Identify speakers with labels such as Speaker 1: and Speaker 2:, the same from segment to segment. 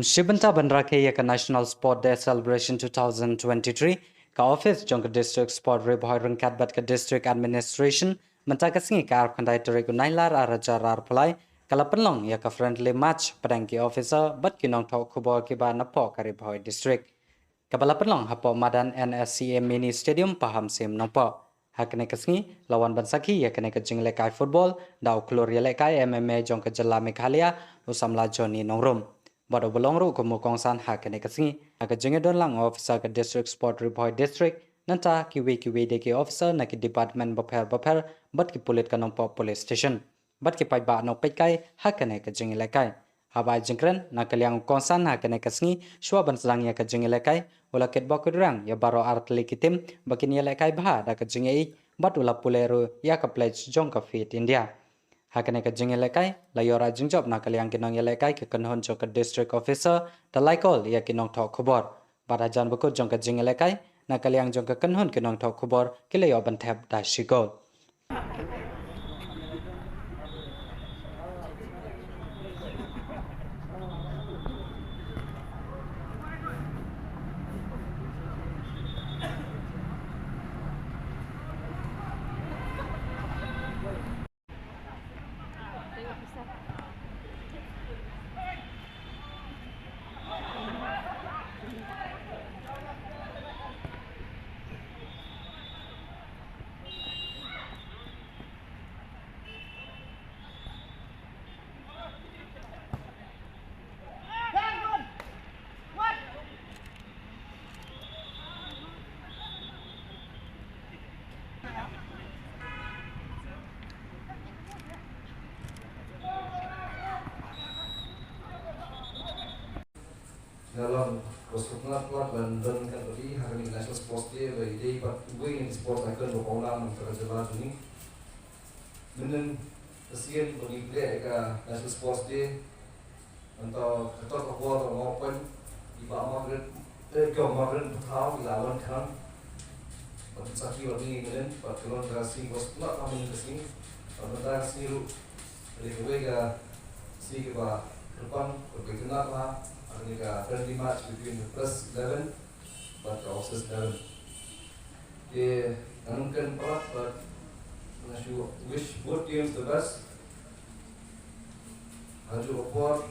Speaker 1: Shibanta Banrake Yaka National Sport Day Celebration 2023 ka office jong district sport reboy rangkat bat ka district administration menta ka singi ka khandai tere ku nailar arajar pulai kala penlong ya ka friendly match padang ki officer bat ki nong thok khubor ki ba napo ka reboy district kabala penlong hapo madan NSCA mini stadium paham sim nopo hakne ka singi lawan bansaki ya kene ka jingle kai football daw klor ya lekai MMA jong ka jala Meghalaya usamla Johnny Nongrum Bado belong ru kumu kongsan hak kene kasingi aga jenge don lang officer ke district sport report district nanta kiwe de ke officer na ki department baper bat ki pulit kanong po police station bat ki pai ba no pai kai hak kene ka jenge lekai haba jengkren na kaliang kongsan hak kene kasingi shwa ban sedang ya ka jenge lekai ula ket bok rang ya baro art likitim bakin ya lekai bah da ka jenge i bat ula puleru ya ka pledge jong ka fit India Hakane ka jingi lekai la yora jingjob na kaliang kinong ya lekai ke kanhon jong ka district officer ta laikol ya kinong thok khobor bara jan bukut jong ka jingi lekai na kaliang jong ka kanhon kinong thok khobor kile yo ban thep da shigol
Speaker 2: dalam persekongkolan dan kan tadi hari ini National Sports Day bagi day pat wing sport icon berpaulang antara jalan ini dengan kesian bagi player ke National Sports Day untuk ketua ketua atau maupun di bawah Madrid Madrid tahu lawan kan pada sakit bagi dengan pat kelon kasih persekongkolan kami kesini pada siru dari kewega si keba depan berkenal lah a friendly match between the plus 11 but also 11. They can part, but I wish both teams the best. Haju opor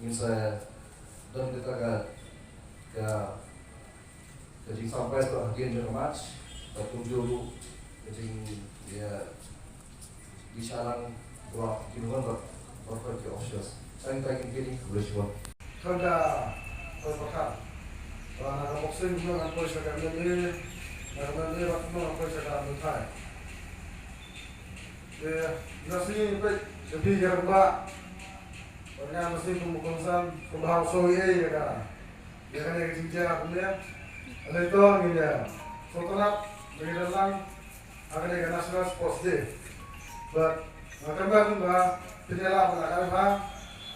Speaker 2: means dan kita ke sampai sebagian dari match, tapi dulu jadi dia bisaran buat gimana buat ke officials. Saya ingin kini boleh coba.
Speaker 3: Kada berpakat. Kalau nak boxing juga nak boleh cakap ni, nak waktu nak boleh cakap mutai. Nasi baik lebih kerba. Orang nasi pembukaan pembahas soye ya. Dia kan yang cinta punya. Ada itu ni dia. Setelah bagi dalam akan ada National Sports Day. But macam mana juga penyelam nak apa?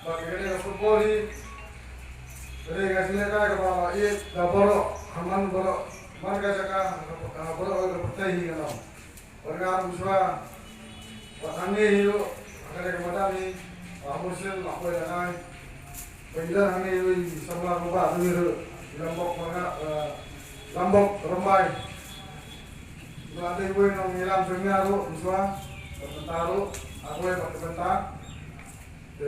Speaker 3: Bagaimana football ini? Jadi kasihnya kan kalau ini dah borok, aman borok, mana kasihnya borok ada percaya kan? Orang musra, angin itu akan ada kemudian ni, musim apa yang lain, pengiran angin itu semua rumah itu lambok mana, lambok ramai. Nanti ibu yang ngilam semua itu musra, bertentaru, aku yang bertentar. I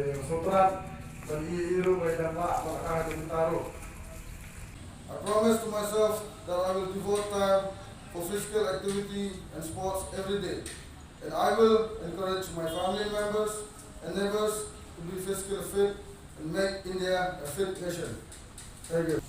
Speaker 4: promise to myself that I will devote time for physical activity and sports every day, and I will encourage my family members and neighbors to be physically fit and make India a fit nation. Thank you.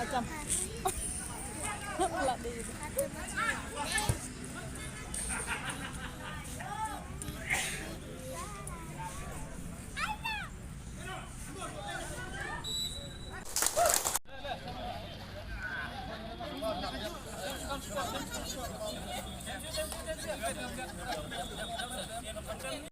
Speaker 5: macam. Pelak dia.